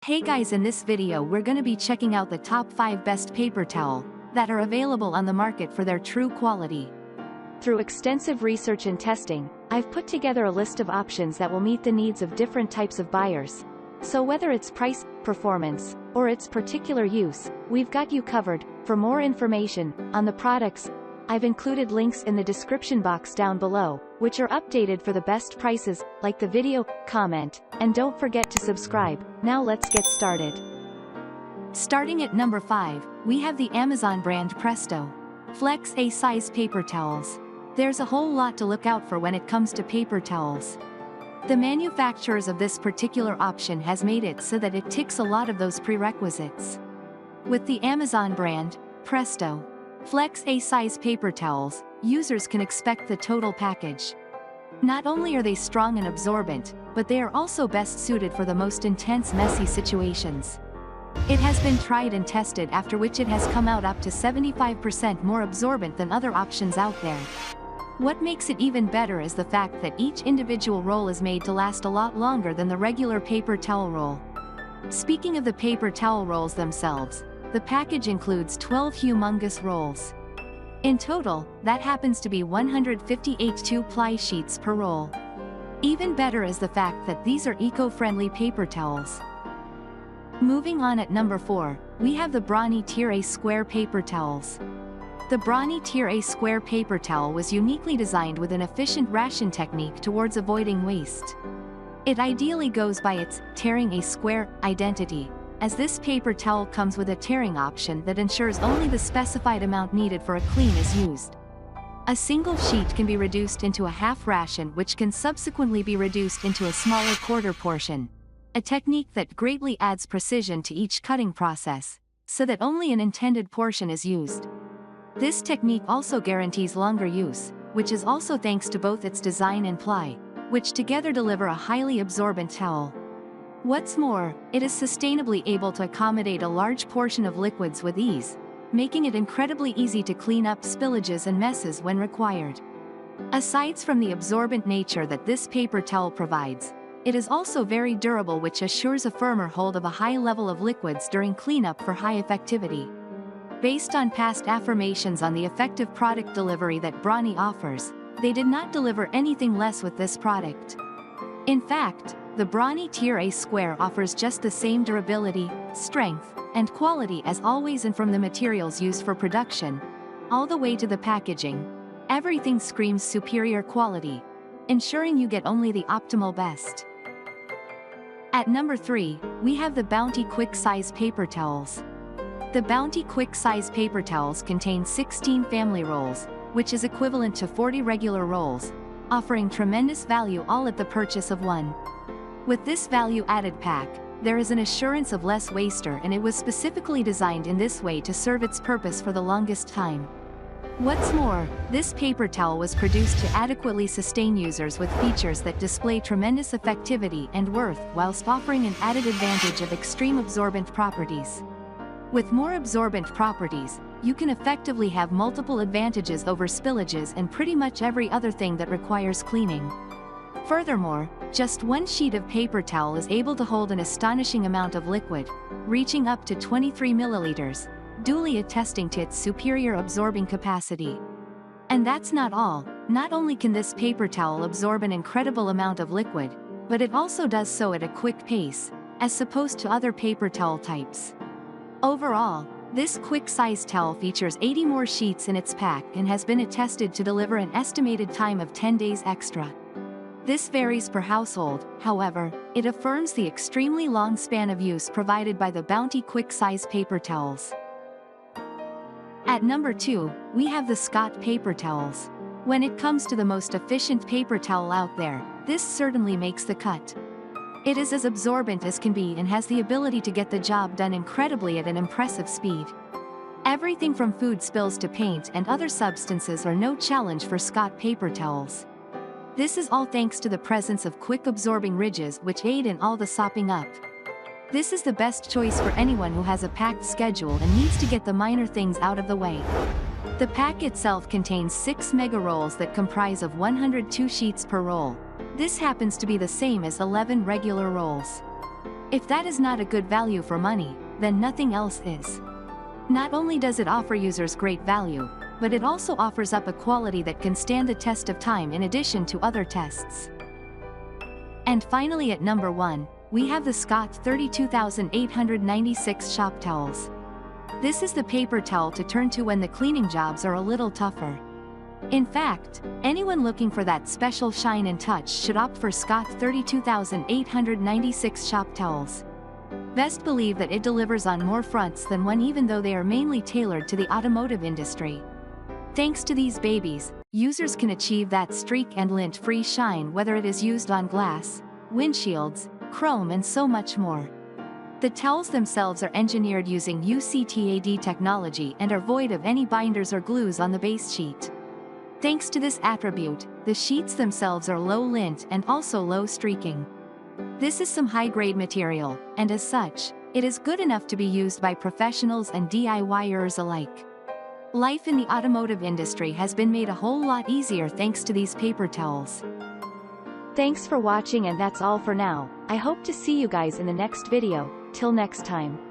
Hey guys, in this video we're gonna be checking out the top 5 best paper towel that are available on the market for their true quality. Through extensive research and testing, I've put together a list of options that will meet the needs of different types of buyers. So whether it's price, performance, or its particular use, we've got you covered. For more information on the products, I've included links in the description box down below, which are updated for the best prices. Like the video, comment, and don't forget to subscribe. Now let's get started. Starting at number 5, we have the Amazon brand Presto Flex A-size paper towels. There's a whole lot to look out for when it comes to paper towels. The manufacturers of this particular option has made it so that it ticks a lot of those prerequisites. With the Amazon brand Presto Flex A-size paper towels, users can expect the total package. Not only are they strong and absorbent, but they are also best suited for the most intense messy situations. It has been tried and tested, after which it has come out up to 75% more absorbent than other options out there. What makes it even better is the fact that each individual roll is made to last a lot longer than the regular paper towel roll. Speaking of the paper towel rolls themselves, the package includes 12 humongous rolls. In total, that happens to be 158 2-ply sheets per roll. Even better is the fact that these are eco-friendly paper towels. Moving on, at number 4, we have the Brawny Tier A Square Paper Towels. The Brawny Tier A Square Paper Towel was uniquely designed with an efficient ration technique towards avoiding waste. It ideally goes by its tearing a square identity, as this paper towel comes with a tearing option that ensures only the specified amount needed for a clean is used. A single sheet can be reduced into a half ration, which can subsequently be reduced into a smaller quarter portion. A technique that greatly adds precision to each cutting process, so that only an intended portion is used. This technique also guarantees longer use, which is also thanks to both its design and ply, which together deliver a highly absorbent towel. What's more, it is sustainably able to accommodate a large portion of liquids with ease, making it incredibly easy to clean up spillages and messes when required. Aside from the absorbent nature that this paper towel provides, it is also very durable, which assures a firmer hold of a high level of liquids during cleanup for high effectivity. Based on past affirmations on the effective product delivery that Brawny offers, they did not deliver anything less with this product. In fact, the Brawny Tier A Square offers just the same durability, strength, and quality as always, and from the materials used for production, all the way to the packaging, everything screams superior quality, ensuring you get only the optimal best. At number 3, we have the Bounty Quick Size Paper Towels. The Bounty Quick Size Paper Towels contain 16 family rolls, which is equivalent to 40 regular rolls, offering tremendous value all at the purchase of one. With this value-added pack, there is an assurance of less waster, and it was specifically designed in this way to serve its purpose for the longest time. What's more, this paper towel was produced to adequately sustain users with features that display tremendous effectivity and worth, whilst offering an added advantage of extreme absorbent properties. With more absorbent properties, you can effectively have multiple advantages over spillages and pretty much every other thing that requires cleaning. Furthermore, just one sheet of paper towel is able to hold an astonishing amount of liquid, reaching up to 23 milliliters, duly attesting to its superior absorbing capacity. And that's not all. Not only can this paper towel absorb an incredible amount of liquid, but it also does so at a quick pace, as opposed to other paper towel types. Overall, this quick-size towel features 80 more sheets in its pack and has been attested to deliver an estimated time of 10 days extra. This varies per household, however, it affirms the extremely long span of use provided by the Bounty Quick Size Paper Towels. At number 2, we have the Scott Paper Towels. When it comes to the most efficient paper towel out there, this certainly makes the cut. It is as absorbent as can be and has the ability to get the job done incredibly at an impressive speed. Everything from food spills to paint and other substances are no challenge for Scott paper towels. This is all thanks to the presence of quick-absorbing ridges, which aid in all the sopping up. This is the best choice for anyone who has a packed schedule and needs to get the minor things out of the way. The pack itself contains 6 mega rolls that comprise of 102 sheets per roll. This happens to be the same as 11 regular rolls. If that is not a good value for money, then nothing else is. Not only does it offer users great value, but it also offers up a quality that can stand the test of time in addition to other tests. And finally at number 1, we have the Scott 32896 Shop Towels. This is the paper towel to turn to when the cleaning jobs are a little tougher. In fact, anyone looking for that special shine and touch should opt for Scott 32896 Shop Towels. Best believe that it delivers on more fronts than one, even though they are mainly tailored to the automotive industry. Thanks to these babies, users can achieve that streak and lint-free shine whether it is used on glass, windshields, chrome and so much more. The towels themselves are engineered using UCTAD technology and are void of any binders or glues on the base sheet. Thanks to this attribute, the sheets themselves are low lint and also low streaking. This is some high-grade material, and as such, it is good enough to be used by professionals and DIYers alike. Life in the automotive industry has been made a whole lot easier thanks to these paper towels. Thanks for watching, and that's all for now. I hope to see you guys in the next video. Till next time.